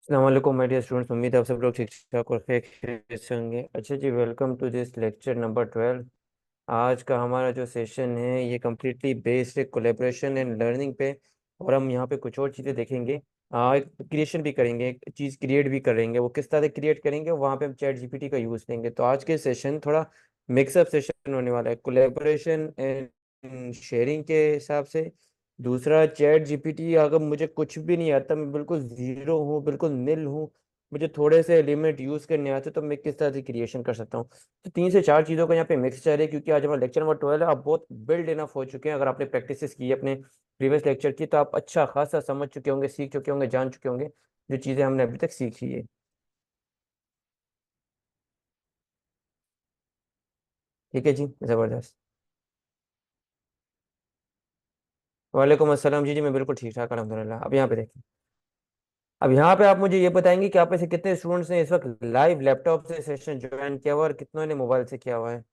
अस्सलाम my dear students. उम्मीद है आप सब लोग ठीक ठाक और खैरियत से होंगे। अच्छा जी, welcome to this lecture number 12। आज का हमारा जो सेशन है ये कम्प्लीटली बेस्ड है कोलेब्रेशन एंड लर्निंग पे। और हम यहाँ पे कुछ और चीज़ें देखेंगे। क्रिएशन भी करेंगे, एक चीज़ क्रिएट भी करेंगे। वो किस तरह से क्रिएट करेंगे, वहाँ पे हम चैट जीपीटी का यूज़ लेंगे। तो आज के सेशन थोड़ा मिक्सअप सेशन होने वाला है, कोलेब्रेशन एंड शेयरिंग के हिसाब से। दूसरा, चैट जीपीटी, अगर मुझे कुछ भी नहीं आता, मैं बिल्कुल ज़ीरो हूँ, बिल्कुल निल हूँ, मुझे थोड़े से एलिमेंट यूज़ करने आते, तो मैं किस तरह से क्रिएशन कर सकता हूँ। तो 3 से 4 चीज़ों का यहाँ पे मिक्सचर है, क्योंकि आज हमारा लेक्चर नंबर 12 है। आप बहुत बिल्ड इनफ हो चुके हैं। अगर आपने प्रैक्टिस की अपने प्रीवियस लेक्चर की, तो आप अच्छा खासा समझ चुके होंगे, सीख चुके होंगे, जान चुके होंगे जो चीज़ें हमने अभी तक सीखी है। ठीक है जी, ज़बरदस्त। वालेकुम अस्सलाम। जी जी, मैं बिल्कुल ठीक ठाक अलहमदिल्ला। अब यहाँ पे देखिए, अब यहाँ पे आप मुझे ये बताएंगे कि आप में से कितने स्टूडेंट्स ने इस वक्त लाइव लैपटॉप से सेशन ज्वाइन किया हुआ और कितनों ने मोबाइल से किया हुआ है।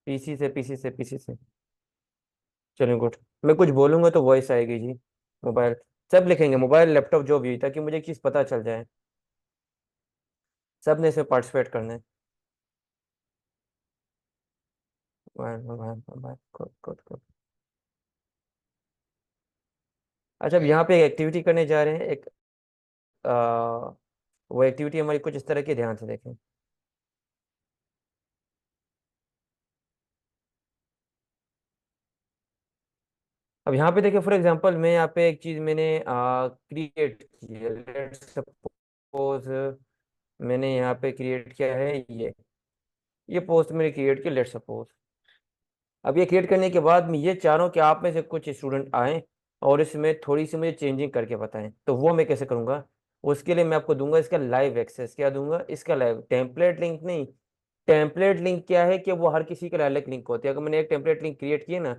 पीसी से। चलिए गुड। मैं कुछ बोलूंगा तो वॉइस आएगी जी। मोबाइल, सब लिखेंगे, मोबाइल लैपटॉप जो भी, ताकि मुझे एक चीज़ पता चल जाए। सब ने इसमें पार्टिसिपेट करना है। Mobile mobile mobile, good good good. अच्छा, अब यहाँ पे एक एक्टिविटी करने जा रहे हैं। एक वो एक्टिविटी हमारी कुछ इस तरह की, ध्यान से देखें। अब यहाँ पे देखिए, फॉर एग्जांपल मैं यहाँ पे एक चीज़ मैंने क्रिएट की है। लेट्स सपोज मैंने यहाँ पे क्रिएट किया है ये पोस्ट मैंने क्रिएट की, लेट्स सपोज। अब ये क्रिएट करने के बाद मैं ये चाह रहा हूँ कि आप में से कुछ स्टूडेंट आएँ और इसमें थोड़ी सी मुझे चेंजिंग करके बताएं। तो वो मैं कैसे करूँगा? उसके लिए मैं आपको दूंगा इसका लाइव एक्सेस। क्या दूंगा? इसका लाइव, टेम्पलेट लिंक नहीं। टेम्पलेट लिंक क्या है कि वो हर किसी के लिए अलग लिंक होती है। अगर मैंने एक टेम्पलेट लिंक क्रिएट की है ना,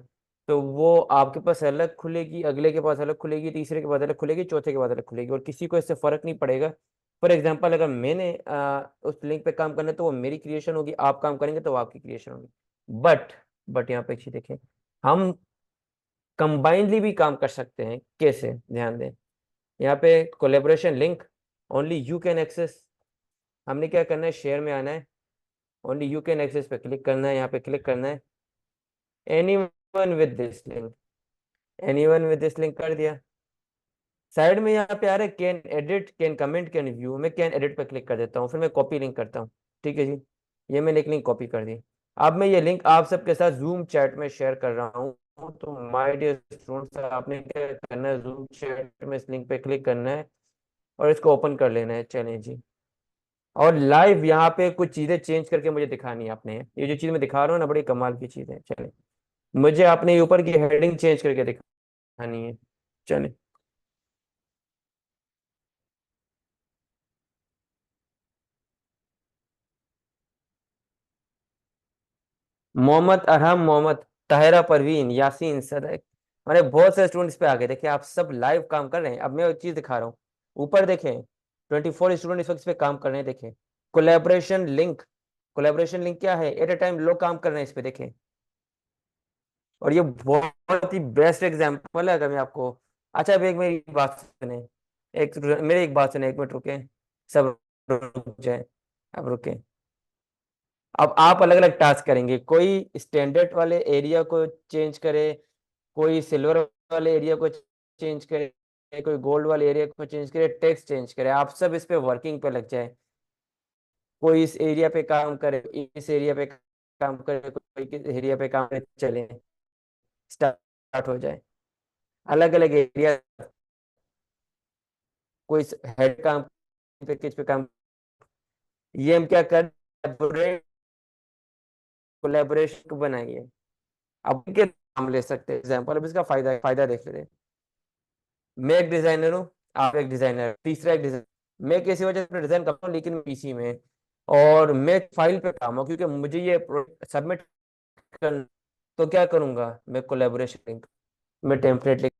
तो वो आपके पास अलग खुलेगी, अगले के पास अलग खुलेगी, तीसरे के बाद अलग खुलेगी, चौथे के बाद अलग खुलेगी, और किसी को इससे फर्क नहीं पड़ेगा। फॉर एग्जाम्पल, अगर मैंने उस लिंक पे काम करना है तो वो मेरी क्रिएशन होगी, आप काम करेंगे तो वो आपकी क्रिएशन होगी। बट यहाँ पे एक चीज देखें, हम कंबाइनली भी काम कर सकते हैं। कैसे? ध्यान दें, यहाँ पे collaboration link, only you can access. हमने क्या करना है? शेयर में आना है, ओनली यू कैन एक्सेस पे क्लिक करना है, यहाँ पे क्लिक करना है, anyone with this link. Anyone with this link कर दिया। साइड में यहाँ पे आ रहा है can edit, can comment, can view. मैं कैन एडिट पे क्लिक कर देता हूँ, फिर मैं कॉपी लिंक करता हूँ। ठीक है जी, ये मैंने एक लिंक कॉपी कर दी। अब मैं ये लिंक आप सबके साथ जूम चैट में शेयर कर रहा हूँ। तो माय डियर स्टूडेंट्स, आपने क्या करना है? जूम चैट में इस लिंक पे क्लिक करना है और इसको ओपन कर लेना है। चलें जी, और लाइव यहाँ पे कुछ चीजें चेंज करके मुझे दिखानी है आपने। ये जो चीज मैं दिखा रहा हूँ ना, बड़ी कमाल की चीज है। चले, मुझे आपने ऊपर की हेडिंग चेंज करके दिखानी है। चले, मोहम्मद अरहम, मोहम्मद ताहिरा, परवीन, यासीन, सदक, मैंने बहुत सारे स्टूडेंट्स पे आ गए। देखिए, आप सब लाइव काम कर रहे हैं। अब मैं एक चीज दिखा रहा हूँ, ऊपर देखें, 24 स्टूडेंट इस वक्त इस पे काम कर रहे हैं। देखें, कोलेबोरेशन लिंक। कोलेबोरेशन लिंक क्या है? एट ए टाइम लोग काम कर रहे हैं इस पे, देखें। और ये बहुत ही बेस्ट एग्जाम्पल है। अगर मैं आपको, अच्छा, अब एक मेरी बात सुने, मेरी एक बात सुने, एक मिनट रुके, सब रुक जाए, अब रुके। अब आप अलग अलग टास्क करेंगे, कोई स्टैंडर्ड वाले एरिया को चेंज करे, कोई सिल्वर वाले एरिया को चेंज करे, कोई गोल्ड वाले एरिया को चेंज करे, टेक्स्ट चेंज करे। आप सब इस पे वर्किंग पे लग जाए। कोई इस एरिया पे काम करे, इस एरिया पे काम करे, कोई किस एरिया पे काम करे, चले, स्टार्ट हो जाए। अलग अलग एरिया, कोई हेड काम पे, किस पे काम। ये हम क्या कर, कोलेबोरेशन को बनाइए। अब के नाम ले सकते हैं एग्जाम्पल। अब इसका फायदा फायदा देख लेते हैं। मैं एक डिजाइनर हूँ, आप एक डिजाइनर, तीसरा एक डिजाइनर। मैं किसी वजह से डिजाइन करता हूँ, लेकिन पीसी में, और मैं फाइल पे काम हूँ, क्योंकि मुझे ये सबमिट करना तो क्या करूंगा मैं, कोलेबोरेशन लिंक में टेम्पलेट लिख।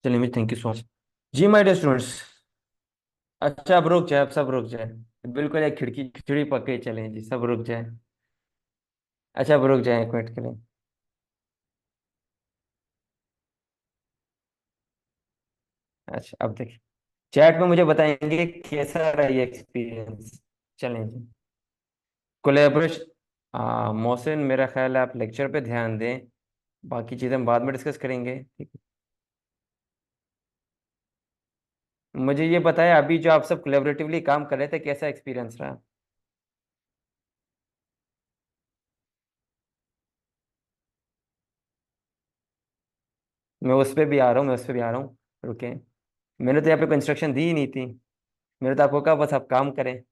चलिए miss, thank you so much. जी माय डियर स्टूडेंट्स। अच्छा अब रुक जाए, अब सब रुक जाए। बिल्कुल एक खिड़की खिचड़ी पक के चलें जी, सब रुक जाए। अच्छा अब रुक जाए एक मिनट के लिए। अच्छा अब देखिए, चैट में मुझे बताएंगे कैसा रहा ये एक्सपीरियंस। चलें जी। कोलेबोरेशन। मोहसिन मेरा ख्याल है आप लेक्चर पे ध्यान दें, बाकी चीज़ें हम बाद में डिस्कस करेंगे, ठीक है। मुझे ये बताया अभी जो आप सब कोलेबरेटिवली काम कर रहे थे, कैसा एक्सपीरियंस रहा। मैं उस पर भी आ रहा हूँ, मैं उस पर भी आ रहा हूँ। रुके, मैंने तो यहाँ पे कोई इंस्ट्रक्शन दी ही नहीं थी। मैंने तो आपको कहा बस आप काम करें।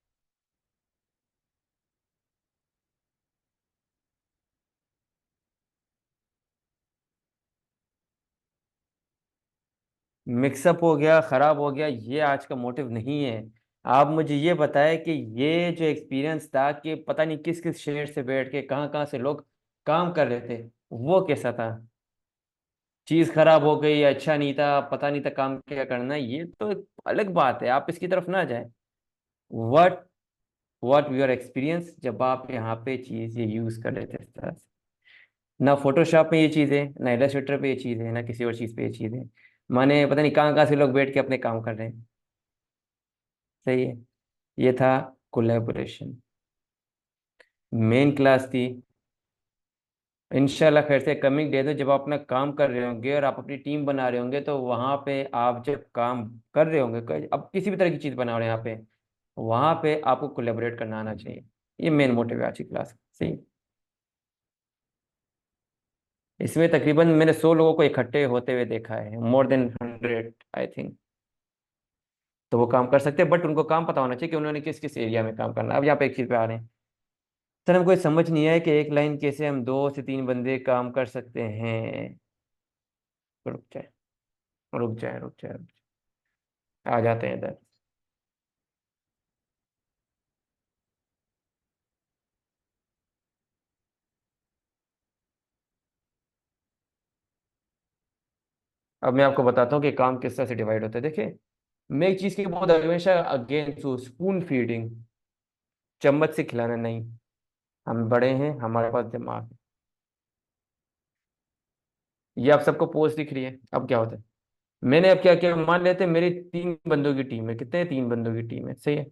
मिक्सअप हो गया, खराब हो गया, ये आज का मोटिव नहीं है। आप मुझे ये बताएं कि ये जो एक्सपीरियंस था कि पता नहीं किस किस शहर से बैठ के कहाँ कहाँ से लोग काम कर रहे थे, वो कैसा था। चीज़ खराब हो गई, अच्छा नहीं था, पता नहीं था काम क्या करना है, ये तो एक अलग बात है, आप इसकी तरफ ना जाए। व्हाट व्हाट योर एक्सपीरियंस जब आप यहाँ पे चीज़ ये यूज़ कर रहे थे इस तरह से। ना फोटोशॉप में ये चीज़ है, ना इलस्ट्रेटर पे ये चीज़ है, ना किसी और चीज़ पे ये चीज़ है। माने पता नहीं कहाँ कहाँ से लोग बैठ के अपने काम कर रहे हैं। सही है। ये था कोलेबोरेशन। मेन क्लास थी। इंशाल्लाह खैर से कमिंग डे तो जब आप अपना काम कर रहे होंगे और आप अपनी टीम बना रहे होंगे, तो वहाँ पे आप जब काम कर रहे होंगे, अब किसी भी तरह की चीज़ बना रहे हैं यहाँ पे, वहाँ पे आपको कोलेबोरेट करना आना चाहिए। ये मेन मोटिव है आज की क्लास का। सही। इसमें तकरीबन मैंने 100 लोगों को इकट्ठे होते हुए देखा है, मोर देन 100 आई थिंक। तो वो काम कर सकते हैं, बट उनको काम पता होना चाहिए कि उन्होंने किस किस एरिया में काम करना है। अब यहाँ पे एक चीज़ पे आ रहे हैं। सर हमको ये समझ नहीं आया कि एक लाइन कैसे हम 2 से 3 बंदे काम कर सकते हैं। रुक जाए, रुक जाए, रुक जाए, आ जाते हैं इधर। अब मैं आपको बताता हूँ कि काम किस तरह से डिवाइड होता है। देखिए, मैं एक चीज़ की बहुत हमेशा अगेंस्ट हूँ, स्पून फीडिंग। चम्मच से खिलाना नहीं। हम बड़े हैं, हमारे पास दिमाग है। ये आप सबको पोस्ट दिख रही है, अब क्या होता है। मैंने अब क्या किया, मान लेते हैं मेरी 3 बंदों की टीम है, कितने हैं, 3 बंदों की टीम है, सही है।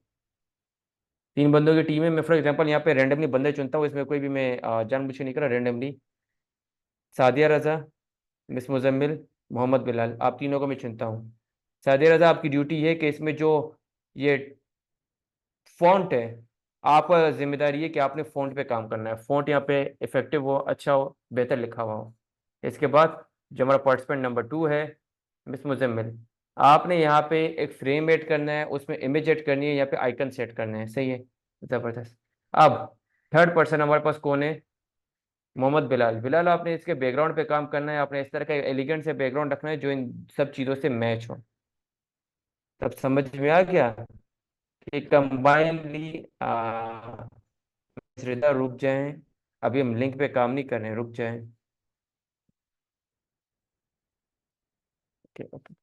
3 बंदों की टीम है, मैं फॉर एग्जांपल यहाँ पे रैंडमली बंदे चुनता हूँ, इसमें कोई भी मैं जानबूझ के नहीं कर रहा, रैंडमली। सादिया रजा, मिस मुजम्मिल, मोहम्मद बिलाल, आप तीनों को मैं चुनता हूँ। सादिया रजा, आपकी ड्यूटी है कि इसमें जो ये फॉन्ट है, आप जिम्मेदारी है कि आपने फॉन्ट पे काम करना है, फॉन्ट यहाँ पे इफेक्टिव हो, अच्छा हो, बेहतर लिखा हुआ हो। इसके बाद जो हमारा पार्टिसिपेंट नंबर 2 है, मिस मुजम्मिल, आपने यहाँ पे एक फ्रेम ऐड करना है, उसमें इमेज ऐड करनी है, यहाँ पे आइकन सेट करना है। सही है, जबरदस्त। अब थर्ड पर्सन हमारे पास कौन है? मोहम्मद बिलाल। बिलाल, आपने इसके बैकग्राउंड पे काम करना है, आपने इस तरह का एलिगेंट से बैकग्राउंड रखना है जो इन सब चीज़ों से मैच हो। तब समझ में आ गया कि कंबाइनली। श्रद्धा, रुक जाएं, अभी हम लिंक पे काम नहीं कर रहे हैं, रुक जाएं। Okay, okay.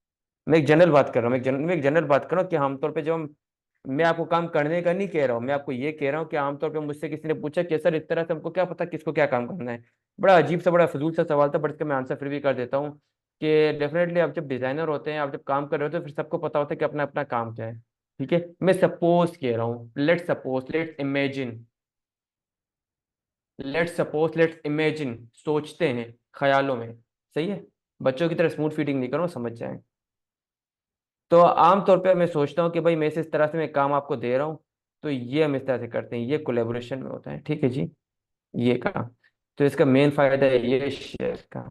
मैं एक जनरल बात कर रहा हूँ कि आमतौर पे जब हम, मैं आपको काम करने का नहीं कह रहा हूँ, मैं आपको ये कह रहा हूँ कि आमतौर पे मुझसे किसी ने पूछा कि सर इस तरह से हमको क्या पता किसको क्या काम करना है। बड़ा अजीब सा, बड़ा फजूल सा सवाल था, बट इसका मैं आंसर फिर भी कर देता हूँ कि डेफिनेटली आप जब डिजाइनर होते हैं, आप जब काम कर रहे होते हैं, फिर सबको पता होता है कि अपना अपना काम क्या है। ठीक है, मैं सपोज कह रहा हूँ, लेट्स इमेजिन, सोचते हैं ख्यालों में। सही है, बच्चों की तरह स्मूथ फीडिंग नहीं करो, समझ जाएं। तो आमतौर पे मैं सोचता हूँ कि भाई मैं इस तरह से मैं काम आपको दे रहा हूँ, तो ये हम इस तरह से करते हैं, ये कोलेबोरेशन में होता है। ठीक है जी, ये काम। तो इसका मेन फायदा है ये शेयर का।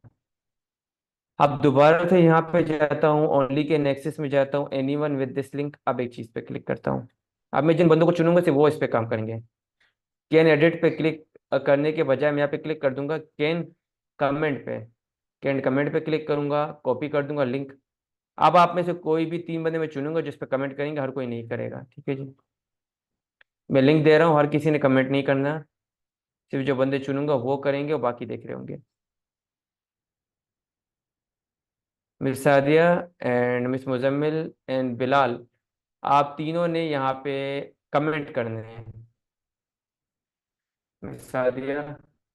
अब दोबारा से यहाँ पे जाता हूँ, ओनली के नेक्सिस में जाता हूँ, एनीवन विद दिस लिंक, अब एक चीज पे क्लिक करता हूँ। अब मैं जिन बंदों को चुनूंगा सिर्फ वो इस पे काम करेंगे। कैन एडिट पे क्लिक करने के बजाय मैं यहाँ पे क्लिक कर दूंगा कैन कमेंट पे। कैन कमेंट पे क्लिक करूंगा, कॉपी कर दूंगा लिंक। अब आप में से कोई भी 3 बंदे मैं चुनूंगा जिस पे कमेंट करेंगे, हर कोई नहीं करेगा। ठीक है जी, मैं लिंक दे रहा हूँ, हर किसी ने कमेंट नहीं करना, सिर्फ जो बंदे चुनूंगा वो करेंगे और बाकी देख रहे होंगे। Miss Sadia and miss Muzammil and Bilal, आप तीनों ने यहाँ पे कमेंट करने हैं। मिस सादिया,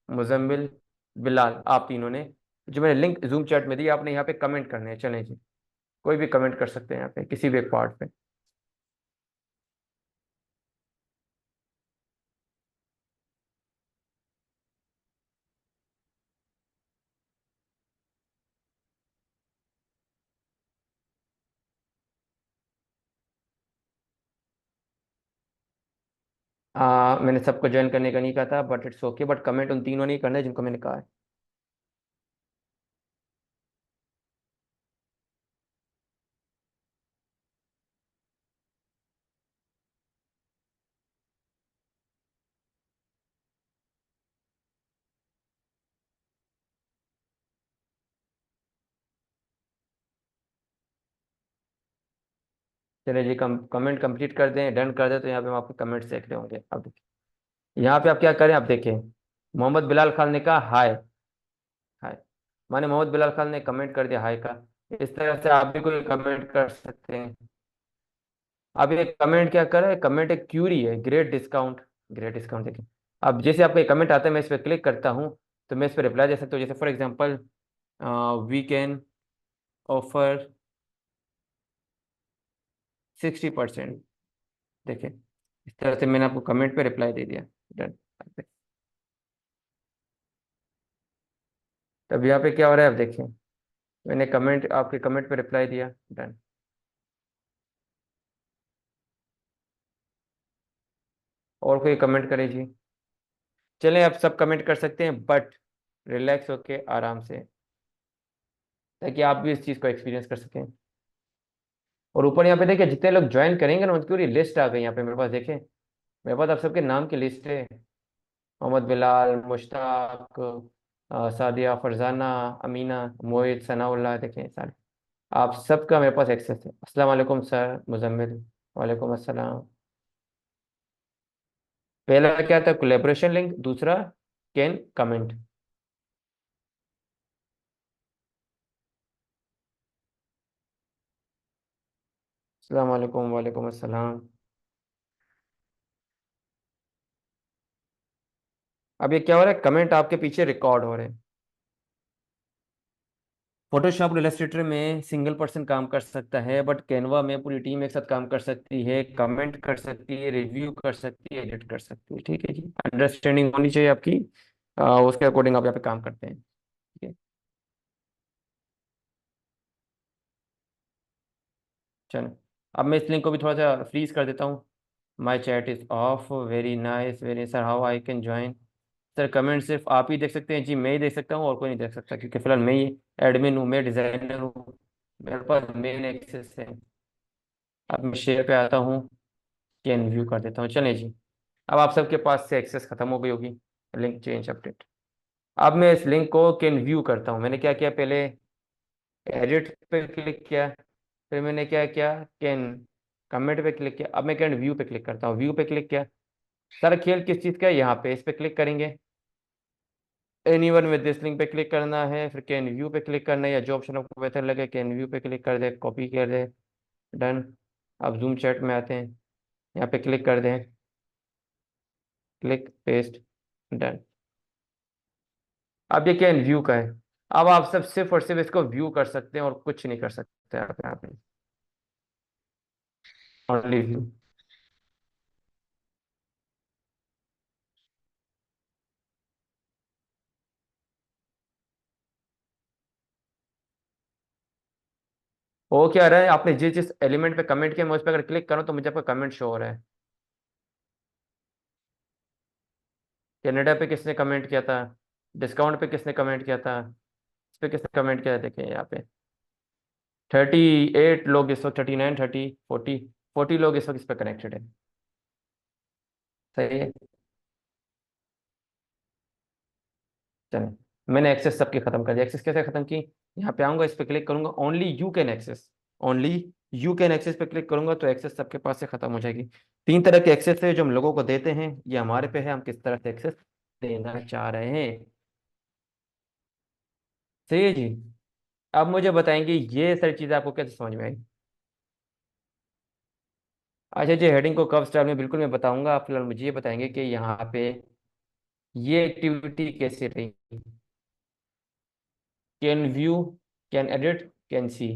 मुजम्मिल, बिलाल, आप तीनों ने, जो मैंने लिंक जूम चैट में दी, आपने यहाँ पे कमेंट करने हैं। चलें जी, कोई भी कमेंट कर सकते हैं यहाँ पे किसी भी एक पार्ट पे। मैंने सबको ज्वाइन करने का नहीं कहा था, but it's okay, but comment उन तीनों ने ही करना है जिनको मैंने कहा है। चलिए जी, कमेंट कंप्लीट कर दें, डन कर दें, तो यहाँ पे हम आपके कमेंट्स देख रहे होंगे। अब यहाँ पे आप क्या करें, आप देखें, मोहम्मद बिलाल खान ने कहा हाय। हाय माने मोहम्मद बिलाल खान ने कमेंट कर दिया हाय का। इस तरह से आप भी कोई कमेंट कर सकते हैं। अब ये कमेंट क्या करे, कमेंट एक क्यूरी है, ग्रेट डिस्काउंट। ग्रेट डिस्काउंट देखिए, अब जैसे आपका कमेंट आता है, मैं इस पर क्लिक करता हूँ, तो मैं इस पर रिप्लाई दे सकता हूँ। जैसे for example, we can offer 60%। देखिए, इस तरह से मैंने आपको कमेंट पे रिप्लाई दे दिया। डन। तब यहाँ पे क्या हो रहा है, आप देखिए, मैंने कमेंट, आपके कमेंट पे रिप्लाई दिया। डन। और कोई कमेंट करे जी? चलें, आप सब कमेंट कर सकते हैं, बट रिलैक्स होके आराम से, ताकि आप भी इस चीज़ को एक्सपीरियंस कर सकें। और ऊपर यहाँ पे देखिए, जितने लोग ज्वाइन करेंगे ना, उनकी पूरी लिस्ट आ गई यहाँ पे मेरे पास। देखें, मेरे पास आप सबके नाम की लिस्ट है। मोहम्मद बिलाल, मुश्ताक, सादिया, फरजाना, अमीना, मोहित, सनाउल्लाह, देखें सारे, आप सबका मेरे पास एक्सेस है। अस्सलाम वालेकुम सर मुजम्मिल। वालेकुम अस्सलाम। पहला क्या था, कोलेब्रेशन लिंक, दूसरा कैन कमेंट। अस्सलाम वालेकुम, वालेकुम अस्सलाम। अब ये क्या हो रहा है, कमेंट आपके पीछे रिकॉर्ड हो रहे हैं। फोटोशॉप और इलस्ट्रेटर में सिंगल पर्सन काम कर सकता है, बट कैनवा में पूरी टीम एक साथ काम कर सकती है, कमेंट कर सकती है, रिव्यू कर सकती है, एडिट कर सकती है। ठीक है जी, अंडरस्टैंडिंग होनी चाहिए आपकी। उसके अकॉर्डिंग आप यहाँ पे काम करते हैं। ठीक है। चलो, अब मैं इस लिंक को भी थोड़ा सा फ्रीज कर देता हूँ। माई chat is of, very nice very, sir how I can join. Sir comment सिर्फ आप ही देख सकते हैं जी, मैं ही देख सकता हूँ और कोई नहीं देख सकता, क्योंकि फिलहाल मैं ही एडमिन हूँ, मैं डिज़ाइनर हूँ, मेरे पास मेन एक्सेस है। अब मैं शेयर पे आता हूँ, कैन व्यू कर देता हूँ, चलें जी। अब आप सबके पास से एक्सेस खत्म हो गई होगी। Link change update. अब मैं इस लिंक को कैन व्यू करता हूँ। मैंने क्या किया, पहले एडिट पे क्लिक किया, फिर मैंने क्या किया, कैन कमेंट पे क्लिक किया, अब मैं कैन व्यू पे क्लिक करता हूँ, व्यू पे क्लिक किया। सारा खेल किस चीज़ का है, यहाँ पे इस पे क्लिक करेंगे, एनीवन विद दिस लिंक पे क्लिक करना है, फिर कैन व्यू पे क्लिक करना है, या जो ऑप्शन आपको बेहतर लगे कैन व्यू पे क्लिक कर दे, कॉपी कर दे, डन। अब जूम चैट में आते हैं, यहाँ पे क्लिक कर दें, क्लिक पेस्ट, डन। अब ये कैन व्यू का है। अब आप सब सिर्फ और सिर्फ इसको व्यू कर सकते हैं और कुछ नहीं कर सकते आप यहाँ पे, ओनली व्यू। वो क्या रहा है, आपने जिस जिस एलिमेंट पे कमेंट किया मैं उस पर अगर क्लिक करूँ तो मुझे आपका कमेंट शो हो रहा है। कनाडा पे किसने कमेंट किया था, डिस्काउंट पे किसने कमेंट किया था, इस पे किसने कमेंट किया है, देखिए यहाँ पे 38 लोग इस वक्त, 39, 30, 40, 40 लोग इस वक्त इस पर कनेक्टेड है। सही है। चलें, मैंने एक्सेस सबके खत्म कर दिया। एक्सेस कैसे खत्म की, यहाँ पे आऊंगा, इस पे क्लिक करूंगा, only you can access, only you can access पे क्लिक करूंगा तो एक्सेस सबके पास से खत्म हो जाएगी। तीन तरह के एक्सेस है जो हम लोगों को देते हैं, ये हमारे पे है हम किस तरह से एक्सेस देना चाह रहे हैं। सही है जी। अब मुझे बताएंगे ये सारी चीजें आपको कैसे समझ में आई। अच्छा जी, हेडिंग को कब स्टाइल में बिल्कुल मैं बताऊंगा, आप फिलहाल मुझे ये बताएंगे कि यहाँ पे ये एक्टिविटी कैसे रही। Can view, can edit, can see,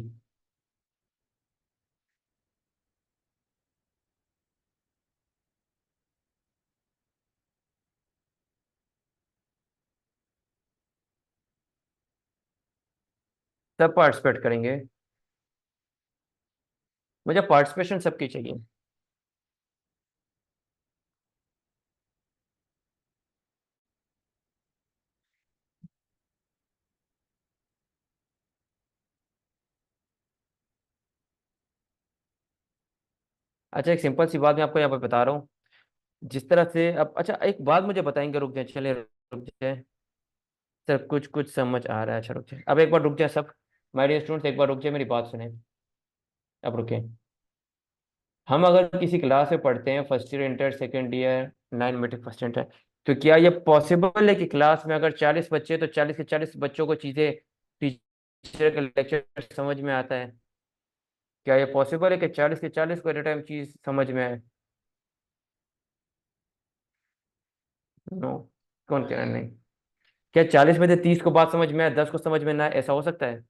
सब पार्टिसिपेट करेंगे। मुझे पार्टिसिपेशन सबकी चाहिए। अच्छा, एक सिंपल सी बात मैं आपको यहाँ पर बता रहा हूँ, जिस तरह से अब, अच्छा एक बात मुझे बताएंगे, रुक जाए, चले रुक जाए। सर कुछ कुछ समझ आ रहा है, अच्छा रुक जाए, अब एक बार रुक जाए सब। माय डियर स्टूडेंट्स, एक बार रुक जाए, मेरी बात सुने। अब रुके। हम अगर किसी क्लास में पढ़ते हैं, first year inter second year, 9 metric first inter, तो क्या ये पॉसिबल है कि क्लास में अगर 40 बच्चे तो 40 के 40 बच्चों को चीज़ें, टीचर का लेक्चर समझ में आता है? क्या ये पॉसिबल है कि 40 के 40 को एट टाइम चीज़ समझ में आए? नो। कौन कह रहा है नहीं? क्या 40 में से 30 को बात समझ में आए, 10 को समझ में ना आए, ऐसा हो सकता है?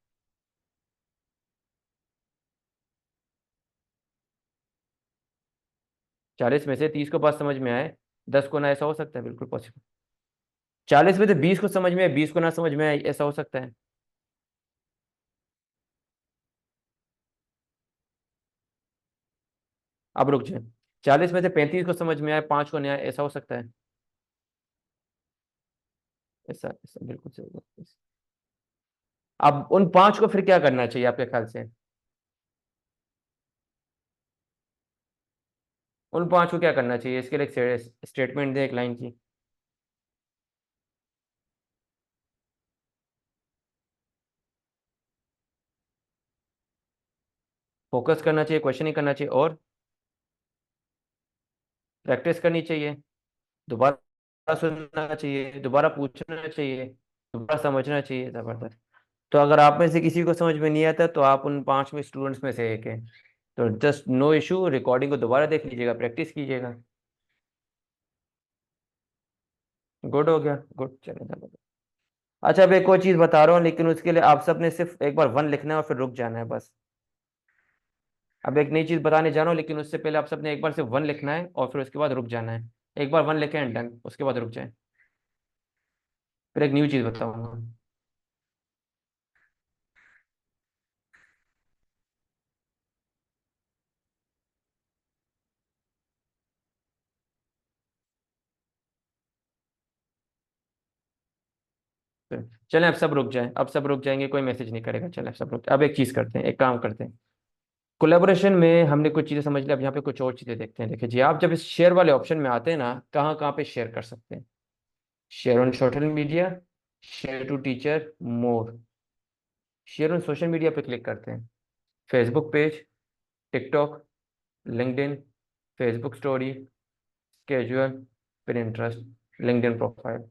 40 में से 30 को बात समझ में आए, 10 को ना, ऐसा हो सकता है? बिल्कुल पॉसिबल। 40 में से 20 को समझ में आए, 20 को ना समझ में आए, ऐसा हो सकता है? अब रुक जाए। 40 में से 35 को समझ में आए, 5 को नहीं आए, ऐसा हो सकता है? ऐसा ऐसा बिल्कुल सही बात है। अब उन 5 को फिर क्या करना चाहिए आपके ख्याल से? उन 5 को क्या करना चाहिए, इसके लिए एक स्टेटमेंट दे, एक लाइन की। फोकस करना चाहिए, क्वेश्चन ही करना चाहिए, और प्रैक्टिस करनी चाहिए, दोबारा सुनना चाहिए, दोबारा पूछना चाहिए, दोबारा समझना चाहिए। जबरदस्त। तो अगर आप में से किसी को समझ में नहीं आता तो आप उन 5 में स्टूडेंट्स में से एक है, तो जस्ट नो इशू, रिकॉर्डिंग को दोबारा देख लीजिएगा, प्रैक्टिस कीजिएगा। गुड हो गया, गुड, चले जबरदस्त। अच्छा, अब एक और चीज़ बता रहा हूँ, लेकिन उसके लिए आप सबने सिर्फ एक बार वन लिखना है और फिर रुक जाना है बस। अब एक नई चीज़ बताने जा रहा हूँ, लेकिन उससे पहले आप सबने एक बार सिर्फ वन लिखना है और फिर उसके बाद रुक जाना है। एक बार वन लिखें एंड डन, उसके बाद रुक जाए। फिर एक न्यू चीज़ बताऊंगा। चलें अब सब रुक जाएं, अब सब रुक जाएंगे, कोई मैसेज नहीं करेगा। चलें अब सब रुक, अब एक चीज़ करते हैं, एक काम करते हैं। कोलेबोरेशन में हमने कुछ चीज़ें समझ ली, अब यहाँ पे कुछ और चीज़ें देखते हैं। देखिए जी, आप जब इस शेयर वाले ऑप्शन में आते हैं ना, कहाँ कहाँ पे शेयर कर सकते हैं? Share on social media, share to teacher, more. Share on social media पे क्लिक करते हैं। Facebook page, TikTok, LinkedIn, Facebook story, casual, Pinterest, LinkedIn profile.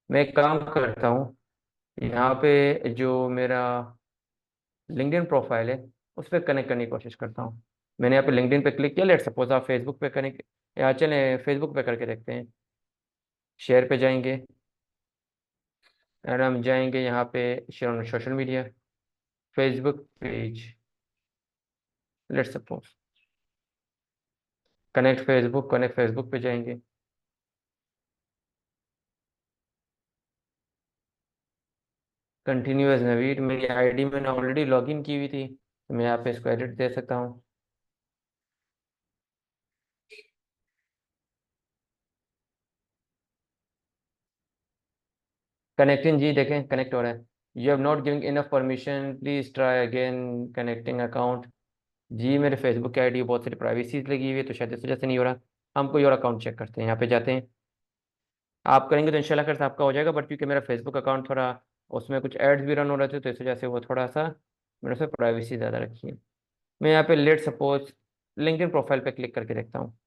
मैं एक काम करता हूँ, यहाँ पे जो मेरा लिंक्डइन प्रोफाइल है उस पर कनेक्ट करने की कोशिश करता हूँ। मैंने यहाँ पे लिंक्डइन पे क्लिक किया, लेट सपोज आप फेसबुक पे कनेक्ट, या चलें फेसबुक पे करके देखते हैं। शेयर पे जाएंगे और हम जाएंगे यहाँ पे share on social media, Facebook page, let suppose connect Facebook पे जाएंगे। कंटिन्यूअस नवीड, मेरी आईडी मैंने ऑलरेडी लॉगिन की हुई थी, तो मैं यहाँ पे इसको एडिट दे सकता हूँ। कनेक्टिंग जी, देखें कनेक्ट हो रहा है। You have not giving enough permission, please try again connecting account. जी मेरे फेसबुक की आईडी बहुत सारी प्राइवेसीज लगी हुई है, तो शायद इस वजह से नहीं हो रहा। हम कोई और अकाउंट चेक करते हैं, यहाँ पे जाते हैं। आप करेंगे तो इंशाल्लाह कर आपका हो जाएगा, बट क्योंकि मेरा फेसबुक अकाउंट थोड़ा, उसमें कुछ एड्स भी रन हो रहे थे, तो इस वजह से वो थोड़ा सा मैंने उसमें प्राइवेसी ज़्यादा रखी है। मैं यहाँ पे लेट सपोज लिंक्डइन प्रोफाइल पे क्लिक करके देखता हूँ।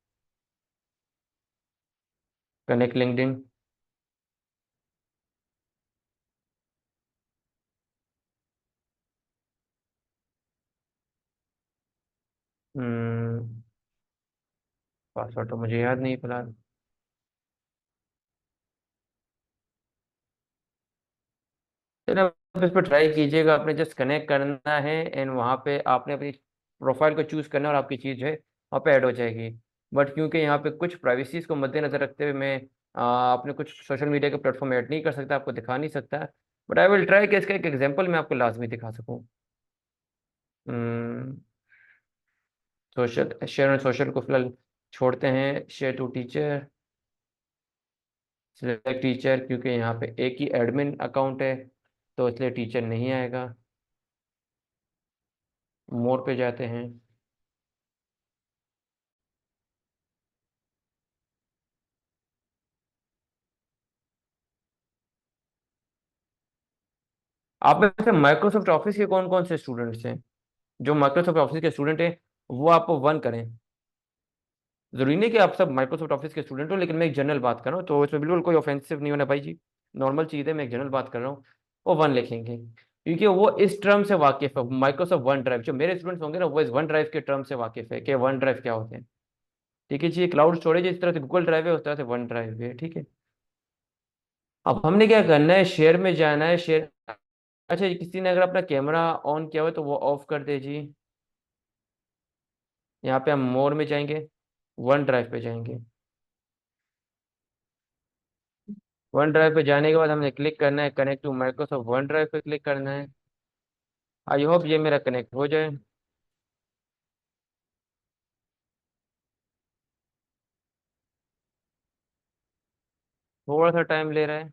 Connect LinkedIn. पासवर्ड तो मुझे याद नहीं फिलहाल। चलो आप इस पर ट्राई कीजिएगा, आपने जस्ट कनेक्ट करना है एंड वहाँ पे आपने अपनी प्रोफाइल को चूज़ करना है और आपकी चीज़ है वहाँ पे ऐड हो जाएगी। बट क्योंकि यहाँ पे कुछ प्राइवेसीज को मद्देनजर रखते हुए मैं अपने कुछ सोशल मीडिया के प्लेटफॉर्म ऐड नहीं कर सकता, आपको दिखा नहीं सकता। बट आई विल ट्राई कि इसका एक एग्जांपल मैं आपको लाजमी दिखा सकूँ। सोशल, शेयर और सोशल को फिलहाल छोड़ते हैं। Share to teacher, select teacher, क्योंकि यहाँ पे एक ही एडमिन अकाउंट है तो इसलिए टीचर नहीं आएगा। मोर पे जाते हैं। आप में से माइक्रोसॉफ्ट ऑफिस के कौन कौन से स्टूडेंट्स हैं? जो माइक्रोसॉफ्ट ऑफिस के स्टूडेंट हैं वो आप वन करें। जरूरी नहीं कि आप सब माइक्रोसॉफ्ट ऑफिस के स्टूडेंट हो, लेकिन मैं एक जनरल बात कर रहा हूँ, तो इसमें बिल्कुल कोई ऑफेंसिव नहीं होना भाई जी। नॉर्मल चीज़ है, मैं एक जनरल बात कर रहा हूँ। वो वन लिखेंगे क्योंकि वो इस टर्म से वाकिफ है। माइक्रोसॉफ्ट वन ड्राइव, जो मेरे स्टूडेंट्स होंगे ना वो इस वन ड्राइव के टर्म से वाकिफ है कि वन ड्राइव क्या होते हैं। ठीक है जी, क्लाउड स्टोरेज इस तरह से गूगल ड्राइव है, उस तरह से वन ड्राइव भी है। ठीक है, अब हमने क्या करना है, शेयर में जाना है। शेयर, अच्छा जी, किसी ने अगर अपना कैमरा ऑन किया हो तो वो ऑफ कर दे जी। यहाँ पे हम मोर में जाएंगे, वन ड्राइव पे जाएंगे। वन ड्राइव पे जाने के बाद हमने क्लिक करना है connect to Microsoft OneDrive पे क्लिक करना है। आई होप ये मेरा कनेक्ट हो जाए। थोड़ा सा टाइम ले रहा है।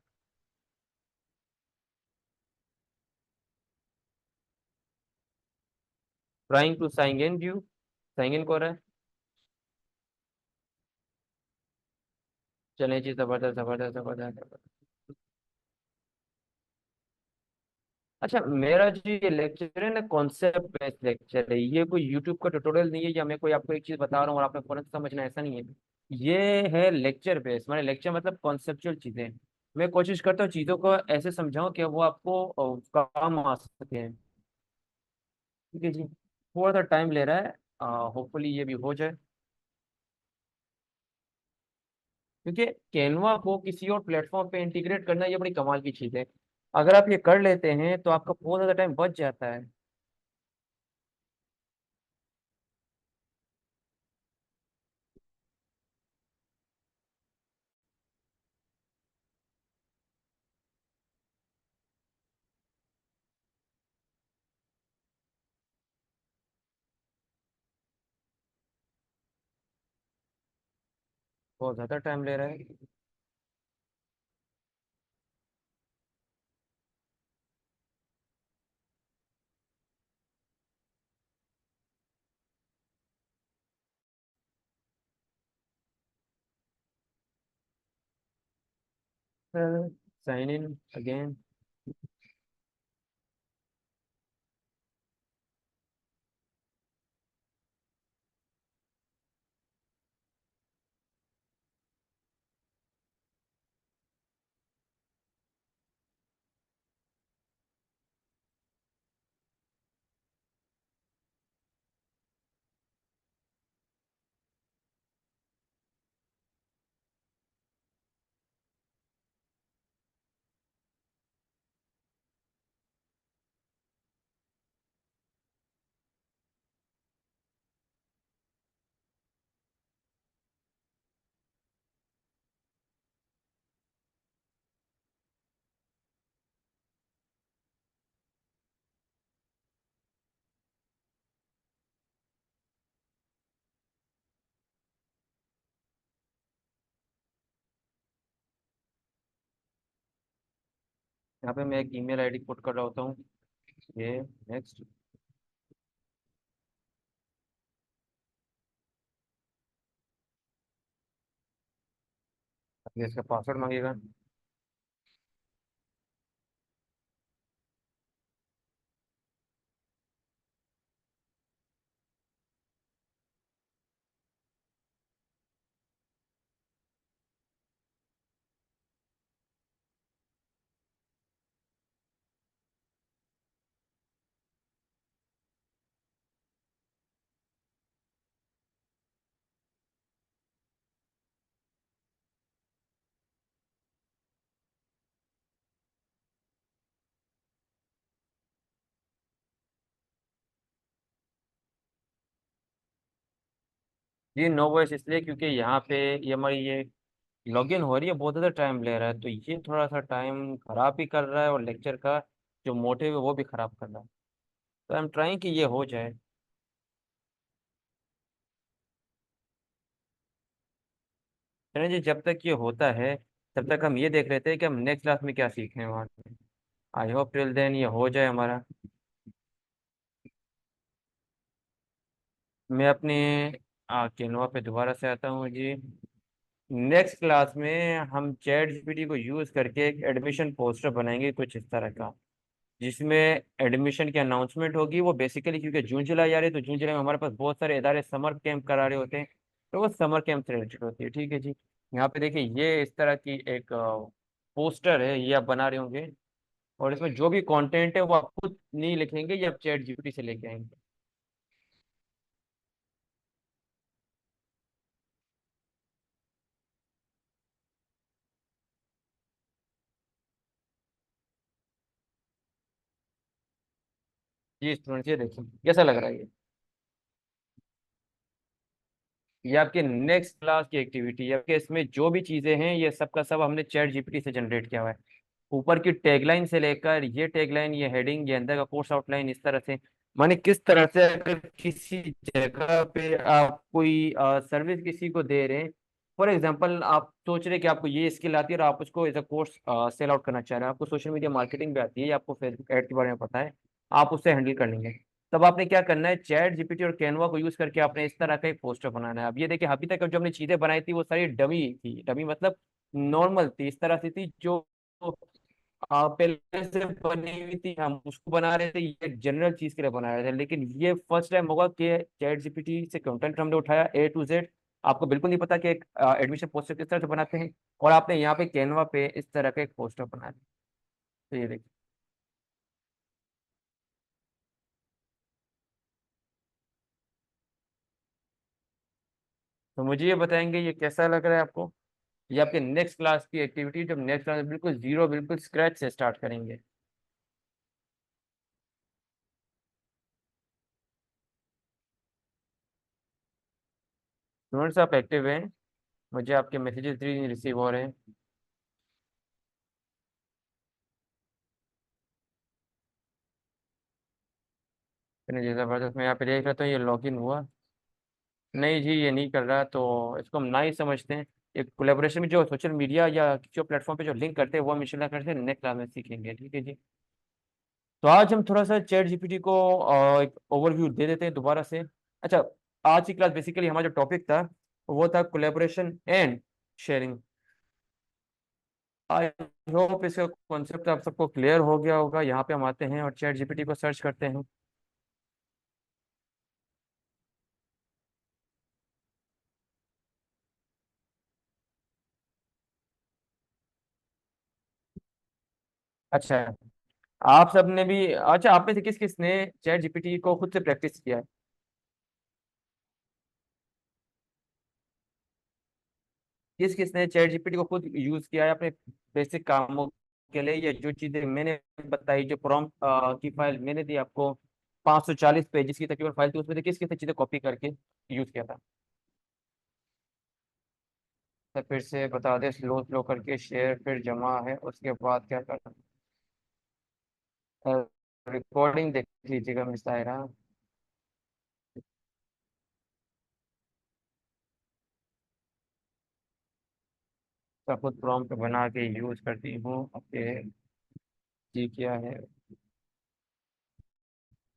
Trying to sign in due, sign in को रहा है। चलें जी, जबरदस्त जबरदस्त जबरदस्त जबरदस्त। अच्छा, मेरा जो ये लेक्चर है ना, कॉन्सेप्ट बेस्ड लेक्चर है, ये कोई यूट्यूब का ट्यूटोरियल नहीं है या मैं कोई आपको एक चीज बता रहा हूँ और आपने फौरन से समझना, ऐसा नहीं है। ये है लेक्चर बेस्ड, माने लेक्चर मतलब कॉन्सेप्चुअल चीजें। मैं कोशिश करता हूँ चीजों को ऐसे समझाऊं कि वो आपको काम आ सके। ठीक है जी, थोड़ा सा टाइम ले रहा है, होपफुली ये भी हो जाए। क्योंकि कैनवा को किसी और प्लेटफॉर्म पे इंटीग्रेट करना ये बड़ी कमाल की चीज़ है। अगर आप ये कर लेते हैं तो आपका बहुत ज़्यादा टाइम बच जाता है। बहुत ज़्यादा टाइम ले रहा है। Sign in again. यहाँ पे मैं एक ईमेल आईडी पुट कर रहा होता हूँ। ये नेक्स्ट। ये इसका पासवर्ड मांगेगा। ये नो वॉइस इसलिए क्योंकि यहाँ पे ये हमारी ये लॉगिन हो रही है, बहुत ज़्यादा टाइम ले रहा है, तो ये थोड़ा सा टाइम खराब भी कर रहा है और लेक्चर का जो मोटिव है वो भी खराब कर रहा है। तो आई एम ट्राइंग कि ये हो जाए। चलिए जी, जब तक ये होता है तब तक हम ये देख लेते हैं कि हम नेक्स्ट क्लास में क्या सीखने हैं वहाँ पे। आई होप टिल देन ये हो जाए हमारा। मैं अपने कैनवा पे दोबारा से आता हूँ जी। नेक्स्ट क्लास में हम चैट जीपीटी को यूज़ करके एक एडमिशन पोस्टर बनाएंगे कुछ इस तरह का, जिसमें एडमिशन की अनाउंसमेंट होगी। वो बेसिकली क्योंकि जून जुलाई आ रही है, तो जून जुलाई में हमारे पास बहुत सारे इदारे समर कैंप करा रहे होते हैं, तो वो समर कैंप से रिलेटेड होती है। ठीक है जी। यहाँ पे देखिए ये इस तरह की एक पोस्टर है, ये आप बना रहे होंगे, और इसमें जो भी कंटेंट है वो आप खुद नहीं लिखेंगे, ये आप चैट जीपीटी से लेके आएंगे। जी स्टूडेंट, ये देखिए कैसा लग रहा है ये। ये आपके नेक्स्ट क्लास की एक्टिविटी है, आपके इसमें जो भी चीजें हैं ये सब का सब हमने चैट जीपीटी से जनरेट किया हुआ है। ऊपर की टैगलाइन से लेकर ये टैगलाइन, ये हेडिंग, ये अंदर का कोर्स आउटलाइन, इस तरह से माने किस तरह से अगर किसी जगह पे आप कोई सर्विस किसी को दे रहे हैं। फॉर एग्जांपल आप सोच रहे हैं कि आपको ये स्किल आती है और आप उसको as a course sell out करना चाह रहे हैं, आपको सोशल मीडिया मार्केटिंग भी आती है या आपको फेसबुक एड के बारे में पता है, आप उससे हैंडल कर लेंगे। तब आपने क्या करना है, चैट जीपीटी और कैनवा को यूज करके आपने इस तरह का एक पोस्टर बनाना है। अब ये देखिए, अभी तक जो हमने चीजें बनाई थी वो सारी डमी थी। डमी मतलब नॉर्मल थी, इस तरह से थी जो पहले से बनी हुई थी, हम उसको बना रहे थे, ये जनरल चीज के लिए बना रहे थे। लेकिन ये फर्स्ट टाइम होगा कि चैट जीपीटी से कंटेंट हमने उठाया A to Z। आपको बिल्कुल नहीं पता कि एक एडमिशन पोस्टर किस तरह से बनाते हैं, और आपने यहाँ पे कैनवा पे इस तरह का एक पोस्टर बना दिया। तो ये देखिए। तो मुझे ये बताएंगे ये कैसा लग रहा है आपको। ये आपके नेक्स्ट क्लास की एक्टिविटी, जब नेक्स्ट क्लास में बिल्कुल जीरो, बिल्कुल स्क्रैच से स्टार्ट करेंगे। स्टूडेंट्स आप एक्टिव हैं? मुझे आपके मैसेजेस नहीं रिसीव हो रहे हैं। इतने जबरदस्त, मैं यहाँ पे देख रहा था ये लॉगिन हुआ। नहीं जी, ये नहीं कर रहा, तो इसको हम ना ही समझते हैं। एक कोलेबोरेशन में जो सोशल मीडिया या किसी प्लेटफॉर्म पे जो लिंक करते हैं वो हम इंशाल्लाह करते हैं, नेक्स्ट क्लास में सीखेंगे। ठीक है जी। तो आज हम थोड़ा सा चैट जीपीटी को एक ओवरव्यू दे देते हैं दोबारा से। अच्छा, आज की क्लास बेसिकली हमारा जो टॉपिक था वो था collaboration and sharing. I hope इसका कॉन्सेप्ट आप सबको क्लियर हो गया होगा। यहाँ पे हम आते हैं और चैट जीपीटी को सर्च करते हैं। अच्छा, आप सबने भी, अच्छा आप में से किस किस ने चैट जीपीटी को खुद से प्रैक्टिस किया है? किस किस ने चैट जीपीटी को खुद यूज किया है अपने बेसिक कामों के लिए? ये जो चीजें मैंने बताई, जो प्रॉम्प्ट की फाइल मैंने दी आपको, 540 पेजेस की तकरीबन फाइल थी, उसमें से किस किस चीजें कॉपी करके यूज किया था? तो फिर से बता दे, स्लो स्लो करके शेयर फिर जमा है, उसके बाद क्या करना? रिकॉर्डिंग देख लीजिएगा मिस सायरा। का खुद प्रॉम्प्ट बना के यूज करती हूँ। ओके, जी क्या है।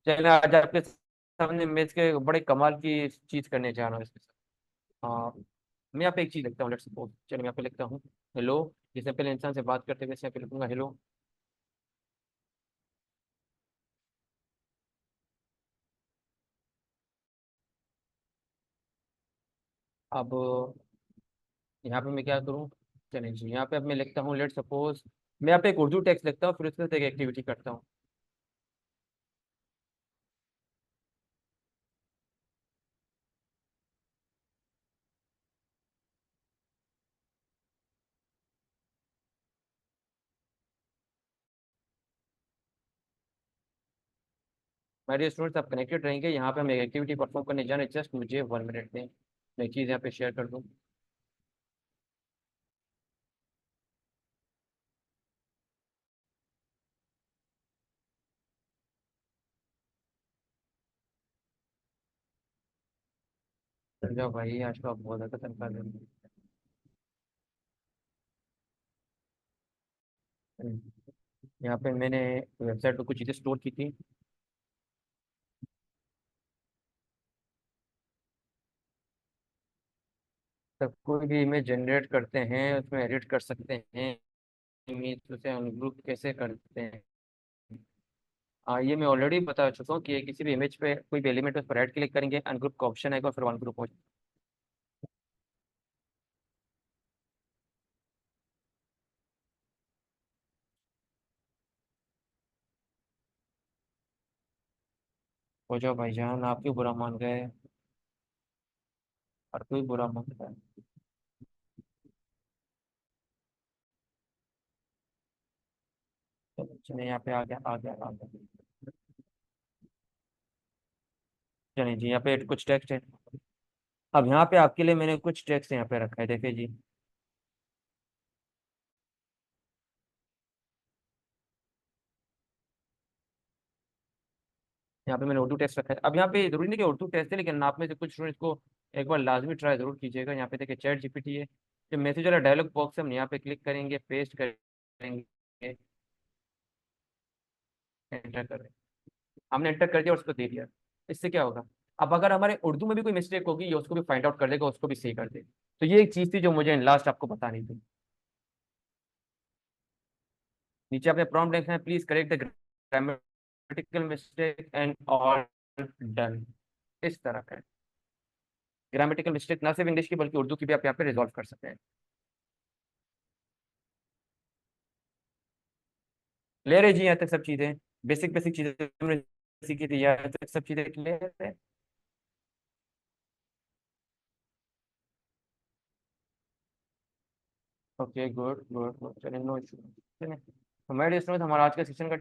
चलिए आज आपके सामने मेज के बड़े कमाल की चीज करने जा रहा हूँ इसके साथ। हाँ, मैं यहाँ पे एक चीज लिखता हूँ, लेट्स सपोज। चलिए मैं यहाँ पे लिखता हूँ हेलो। जैसे पहले इंसान से बात करते हुए वैसे यहाँ पे लिखूंगा हेलो। अब यहाँ पे मैं क्या करूँ? चलिए जी, यहाँ पे अब मैं लिखता हूँ लेट्स सपोज, मैं यहाँ पे एक उर्दू टेक्स्ट लिखता हूँ, फिर उसके साथ एक एक्टिविटी करता हूँ। मेरे स्टूडेंट्स आप कनेक्टेड रहेंगे, यहाँ पे हम एक एक्टिविटी परफॉर्म करने जा रहे हैं। जस्ट मुझे 1 मिनट दें, मैं एक चीज़ यहाँ पे शेयर कर दूँ। समझा भाई, आज तो आप बहुत ज़्यादा तनख्वाह देंगे। यहाँ पे मैंने वेबसाइट पे कुछ चीज़ें स्टोर की थी। तब कोई भी इमेज जनरेट करते हैं, उसमें एडिट कर सकते हैं। इमेज उसे अनग्रुप कैसे करते हैं? ये मैं ऑलरेडी बता चुका हूँ कि किसी भी इमेज पे कोई भी एलिमेंट उस पर राइट क्लिक करेंगे, अनग्रुप का ऑप्शन आएगा, फिर वन ग्रुप हो जाओ भाईजान। आप क्यों बुरा मान गए? और कोई बुरा मान गया? चलो चलिए, यहाँ पे आ गया आ गया आ गया। चलिए जी, यहाँ पे कुछ टेक्स्ट है। अब यहाँ पे आपके लिए मैंने कुछ टेक्स्ट यहाँ पे रखा है, देखिए जी। यहाँ पे मैंने उर्दू टेक्स्ट रखा है। अब यहाँ पे जरूरी नहीं कि उर्दू टेस्ट है, लेकिन आप में से कुछ स्टूडेंट्स को एक बार लाजमी ट्राई जरूर कीजिएगा। यहाँ पे देखिए चैट जीपीटी है, जो मैसेज वाला डायलॉग बॉक्स है, हम यहाँ पे क्लिक करेंगे, पेस्ट करेंगे, एंटर करें। हमने एंटर कर दिया और उसको दे दिया। इससे क्या होगा? अब अगर हमारे उर्दू में भी कोई मिस्टेक होगी, ये उसको भी फाइंड आउट कर देगा, उसको भी सही कर देगा। तो ये एक चीज़ थी जो मुझे लास्ट आपको बतानी थी। नीचे आपने प्रॉम्प्ट लिखना है, please correct the grammatical mistake and all done. इस तरह का ग्रामेटिकल मिस्टेक ना सिर्फ इंग्लिश की बल्कि उर्दू की भी आप यहाँ पे रिजॉल्व कर सकते हैं। ले रहे जी यहाँ तक सब चीजें, बेसिक बेसिक चीजें हमने सीखी थी, यहाँ तक सब चीजें क्लियर है। ओके गुड गुड गुड, चलिए नो इशू। चलिए, तो मेरे स्टूडेंट, हमारा आज का सेशन का